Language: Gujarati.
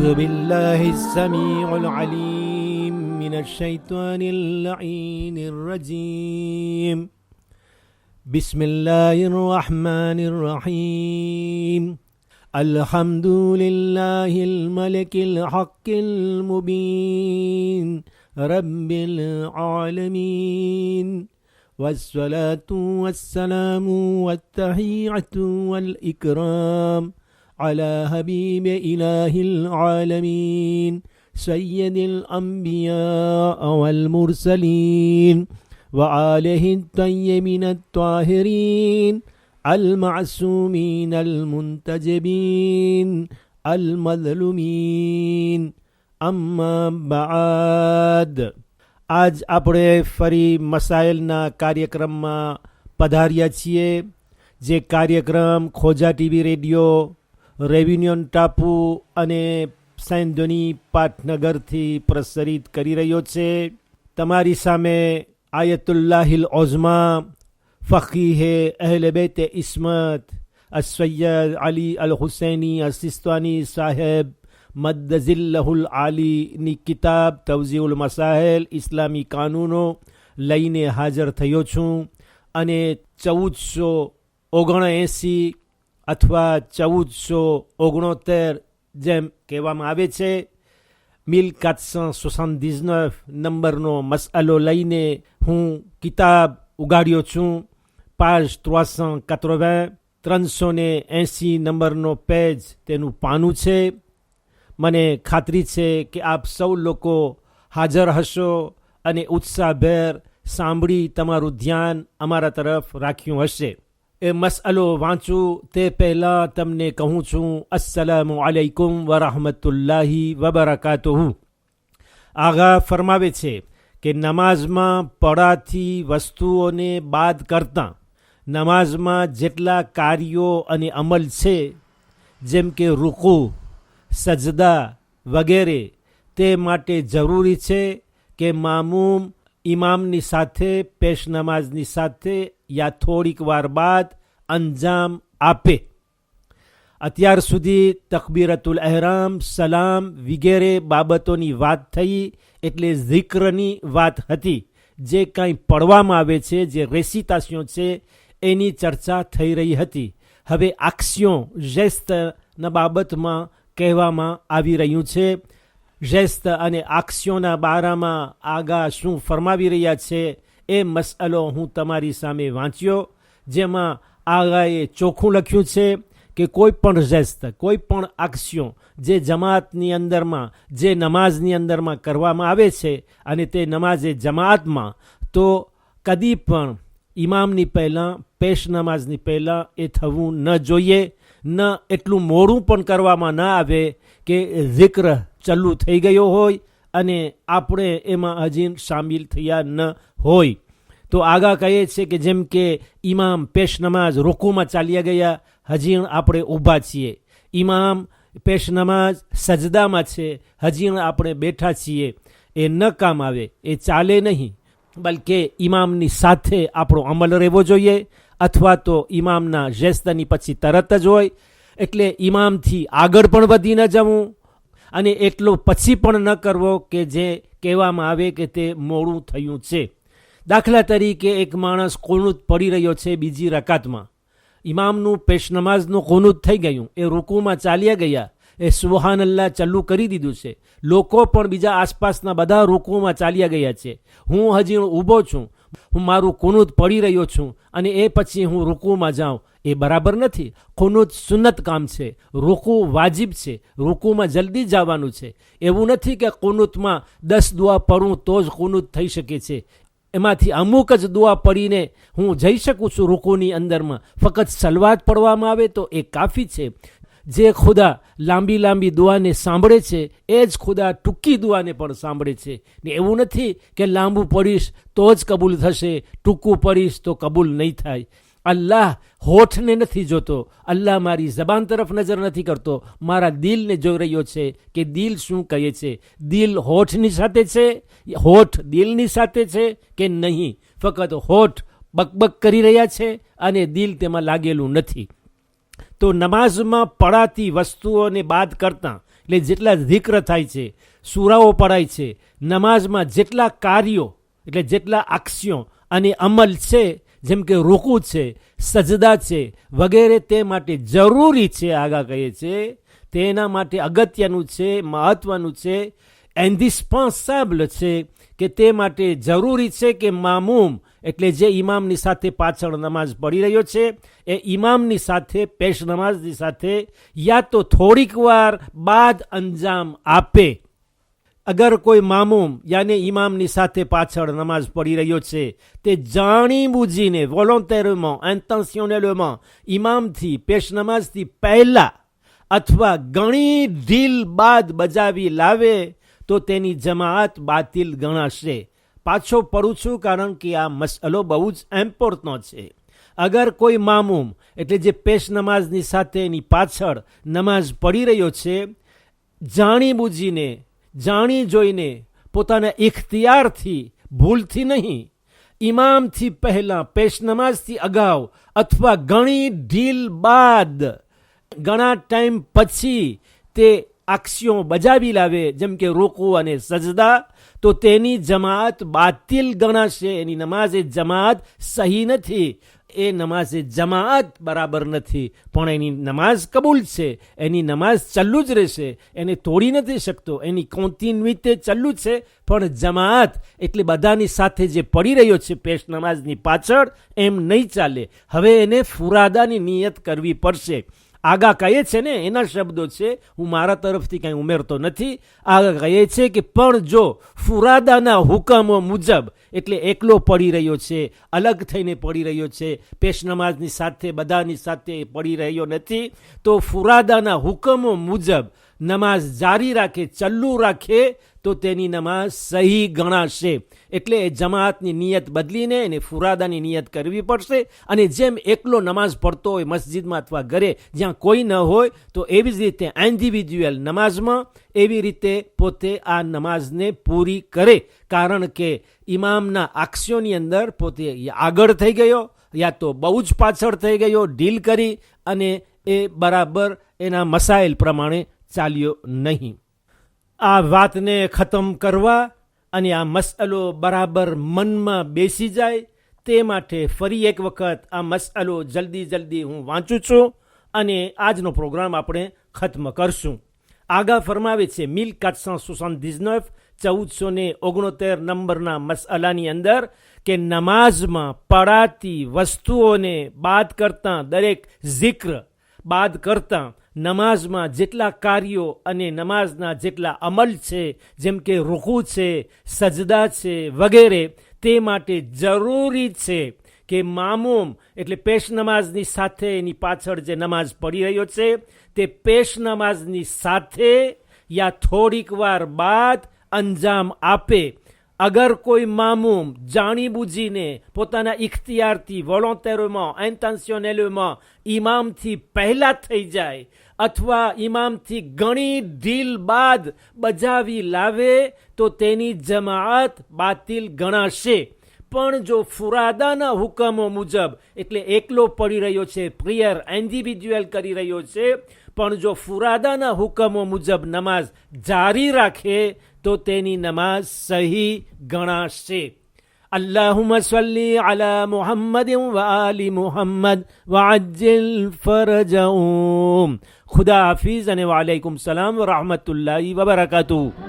أعوذ بالله السميع العليم من الشيطان اللعين الرجيم بسم الله الرحمن الرحيم الحمد لله الملك الحق المبين رب العالمين والصلاة والسلام والتحية والإكرام على حبيب إله العالمين سيد الأنبياء والمرسلين وآله الطيبين الطاهرين المعصومين المنتجبين المظلومين أما بعد આજ આપણે ફરી મસાઇલના કાર્યક્રમમાં પધાર્યા છીએ જે કાર્યક્રમ ખોજા ટીવી રેડિયો રેવિન્યુન ટાપુ અને સૈંધોની પાટનગરથી પ્રસારિત કરી રહ્યો છે. તમારી સામે આયતુલ્લાહિલ ઓઝમા ફકીહે અહલે બેત ઇસ્મત અસૈયદ અલી અલ હુસૈની અસિસ્તાની સાહેબ મદ્દઝિલ્લહુલ આલીની કિતાબ તવઝીઉલ મસાઇલ ઇસ્લામી કાનૂનો લઈને હાજર થયો છું અને 1479 અથવા 1469 જેમ કહેવામાં આવે છે 1479 નંબરનો મસઅલો લઈને હું કિતાબ ઉગાડ્યો છું. page 380 380 નંબરનો પેજ તેનું પાનું છે. મને ખાતરી છે કે આપ સૌ લોકો હાજર હશો અને ઉત્સાહભેર સાંભળી તમારું ધ્યાન અમારા તરફ રાખ્યું હશે. એ મસઅલો વાંચું તે પહેલાં તમને કહું છું અસ્સલામુ અલૈકુમ વરહમતુલ્લાહી વબરકાતુહુ. આગા ફરમાવે છે કે નમાઝમાં પડાતી વસ્તુઓને બાદ કરતાં નમાઝમાં જેટલા કાર્યો અને અમલ છે જેમ કે રૂકુ સજદા વગેરે તે માટે જરૂરી છે કે મામૂમ ઇમામની સાથે પેશ નમાઝની સાથે યા થોડીક વાર બાદ અંજામ આપે. અત્યાર સુધી તકબીરતુલ અહેરામ સલામ વગેરે બાબતોની વાત થઈ એટલે ઝિક્રની વાત હતી. જે કંઈ પડવામાં આવે છે જે રેસિતાશન છે એની ચર્ચા થઈ રહી હતી. હવે આક્સિયો જેસ્તના બાબતમાં કહેવામાં આવી રહ્યું છે. જેસ્ત અને આક્સિયોના બારામાં આગા શું ફરમાવી રહ્યા છે એ મસઅલો હું તમારી સામે વાંચ્યો, જેમાં આગાએ ચોખ્ખું લખ્યું છે કે કોઈ પણ જેસ્ત કોઈ પણ આક્સિયો જે જમાતની અંદરમાં જે નમાઝની અંદરમાં કરવામાં આવે છે અને તે નમાઝે જમાતમાં તો કદી પણ ઇમામની પહેલાં પેશ નમાઝની પહેલાં એ થવું ન જોઈએ. ન એટલું મોડું પણ કરવામાં ન આવે કે zikr ચાલુ થઈ ગયો હોય અને આપણે એમાં હજી સામેલ થયા ન હોય. તો આગા કહે છે કે જેમ કે ઇમામ પેશ નમાઝ રૂકુમાં ચાલ્યા ગયા, હજી આપણે ઊભા છીએ. ઇમામ પેશ નમાઝ સજદામાં છે, હજી આપણે બેઠા છીએ. એ ન કામ આવે, એ ચાલે નહીં. બલકે ઇમામની સાથે આપણો અમલ રહેવો જોઈએ અથવા તો ઇમામના જેસ્તની પછી તરત જ હોય એટલે ઇમામથી આગળ પણ વધી ન જવું અને એટલો પછી પણ ન કરવો કે જે કહેવામાં આવે કે તે મોડું થયું છે. દાખલા તરીકે એક માણસ કુનૂત પડી રહ્યો છે બીજી રકાતમાં, ઇમામનું પેશ નમાઝનું કુનૂત થઈ ગયું, એ રૂકુમાં ચાલ્યા ગયા, એ સુબહાનલ્લાહ ચાલુ કરી દીધું છે, લોકો પણ બીજા આસપાસના બધા રૂકુમાં ચાલ્યા ગયા છે, હું હજી ઊભો છું, હું મારું કુનૂત પડી રહ્યો છું અને એ પછી હું રૂકુમાં જાઉં, એ બરાબર નથી. કુનૂત સુન્નત કામ છે, રૂકુ વાજિબ છે, રૂકુમાં જલ્દી જવાનું છે. એવું નથી કે કુનૂતમાં 10 દુઆ પઢું તો જ કુનૂત થઈ શકે છે. એમાંથી અમુક જ દુઆ પડીને હું જઈ શકું છું રૂકુની અંદરમાં. ફક્ત સલવાત પડવામાં આવે તો એ કાફી છે. જે ખુદા લાંબી લાંબી દુઆને સાંભળે છે એ જ ખુદા ટૂંકી દુઆને પણ સાંભળે છે. ને એવું નથી કે લાંબુ પડીશ તો જ કબૂલ થશે, ટૂંકું પડીશ તો કબૂલ નહીં થાય. અલ્લાહ હોઠને નથી જોતો, અલ્લાહ મારી જબાન તરફ નજર નથી કરતો, મારા દિલને જોઈ રહ્યો છે કે દિલ શું કહે છે. દિલ હોઠની સાથે છે, હોઠ દિલની સાથે છે કે નહીં. ફક્ત હોઠ બકબક કરી રહ્યા છે અને દિલ તેમાં લાગેલું નથી. તો નમાઝમાં પડાતી વસ્તુઓને બાદ કરતાં એટલે જેટલા zikr થાય છે, સૂરાઓ પઢાય છે, નમાઝમાં જેટલા કાર્યો એટલે જેટલા આક્શનો અને અમલ છે, જેમ કે રૂકુ છે, સજદા છે વગેરે, તે માટે જરૂરી છે, આગા કહે છે તેના માટે અગત્યનું છે, મહત્વનું છે, ઇન્ડિસ્પેન્સેબલ છે કે તે માટે જરૂરી છે કે મામૂમ એટલે જે ઇમામની સાથે પાછળ નમાઝ પઢી રહ્યો છે એ ઇમામની સાથે પેશ નમાઝની સાથે યા તો થોડીક વાર બાદ અંજામ આપે. અગર કોઈ મામૂમ યાને ઇમામની સાથે પાછળ નમાઝ પઢી રહ્યો છે તે જાણી બૂજીને વોલોન્ટેરમાં ઇન્ટેન્શનલેમાં ઇમામથી પેશ નમાઝથી પહેલા અથવા ઘણી ઢીલ બાદ બજાવી લાવે તો તેની જમાત બાતિલ ગણાશે. પાછો પડું છું કારણ કે આ મસલો બહુ જ ઇમ્પોર્ટન્ટ છે. અગર કોઈ મામૂમ એટલે જે પેશ નમાઝની સાથે એની પાછળ નમાઝ પઢી રહ્યો છે જાણી બૂજીને જાણી જોઈને પોતાના ઇખ્તિયારથી ભૂલથી નહીં ઇમામથી પહેલા પેશ નમાઝથી અગાઉ અથવા ઘણી ઢીલ બાદ ઘણા ટાઈમ પછી તે આક્શનો બજાવી લાવે જેમ કે રૂકુ અને સજદા તો તેની જમાત બાતિલ ગણાશે. એની નમાઝે જમાત સહી નથી, એ નમાઝે જમાત બરાબર નથી, પણ એની નમાઝ કબૂલ છે, એની નમાઝ ચાલુ જ રહેશે, એને તોડી નથી શકતો, એની કોન્ટિન્યુઇટી ચાલુ છે, પણ જમાત એટલે બધાની સાથે જે પડી રહ્યો છે પેશ નમાઝની પાછળ એમ નહીં ચાલે. હવે એને ફુરાદાની નિયત કરવી પડશે. આગા કહે છે ને એના શબ્દો છે, હું મારા તરફથી કંઈ ઉમેરતો નથી. આગા કહે છે કે પણ જો ફુરાદાના હુકમો મુજબ એટલે એકલો પડી રહ્યો છે, અલગ થઈને પડી રહ્યો છે, પેશ નમાઝની સાથે બધાની સાથે પડી રહ્યો નથી, તો ફુરાદાના હુકમો મુજબ નમાઝ જારી રાખે, ચાલુ રાખે તો તેની નમાઝ સહી ગણાશે. એટલે જમાતની નિયત બદલીને એને ફુરાદાની નિયત કરવી પડશે. અને જેમ એકલો નમાઝ પડતો હોય મસ્જિદમાં અથવા ઘરે જ્યાં કોઈ ન હોય, તો એવી જ રીતે ઇન્ડિવિડ્યુઅલ નમાઝમાં એવી રીતે પોતે આ નમાઝને પૂરી કરે. કારણ કે ઇમામના આક્શોની અંદર પોતે આગળ થઈ ગયો યા તો બહુ જ પાછળ થઈ ગયો, ડીલ કરી અને એ બરાબર એના મસાઇલ પ્રમાણે ચાલ્યો નહીં. આ વાતને ખતમ કરવા અને આ મસલો બરાબર મનમાં બેસી જાય તે માટે ફરી એક વખત આ મસલો જલ્દી હું વાંચું છું અને આજનો પ્રોગ્રામ આપણે ખત્મ કરશું. આગા ફરમાવે છે 1479 1469 નંબરના મસલાની અંદર કે નમાઝમાં પડાતી વસ્તુઓને બાદ કરતા, દરેક zikr બાદ કરતા નમાઝમાં જેટલા કાર્યો અને નમાઝના જેટલા અમલ છે જેમ કે રૂકુ છે, સજદા છે વગેરે, તે માટે જરૂરી છે કે મામૂમ એટલે પેશ નમાઝની સાથે એની પાછળ જે નમાઝ પડી રહ્યો છે તે પેશ નમાઝની સાથે યા થોડીક વાર બાદ અંજામ આપે. અગર કોઈ મામૂમ જાણી બૂજીને પોતાના ઇખ્તિયારથી વોલોન્ટેરમાં ઇન્ટેન્શનલેમાં ઇમામથી પહેલા થઈ જાય અથવા ઇમામથી ઘણી ઢીલ બાદ બજાવી લાવે તો તેની જમાત બાતિલ ગણાશે. પણ જો ફુરાદાના હુકમો મુજબ એટલે એકલો પડી રહ્યો છે, પ્રેયર ઇન્ડિવિડ્યુઅલ કરી રહ્યો છે, પણ જો ફુરાદાના હુકમો મુજબ નમાઝ જારી રાખે તો તેની નમાઝ સહી ગણાશે. અલ્લાહુમ્મા સલ્લી અલા મુહમ્મદ વ આલી મુહમ્મદ વઅજ્જિલ ફરજહુમ. ખુદા હાફિઝ અને વાલેકુમ સલામ વ રહમતુલ્લાહિ વ બરકાતુહુ.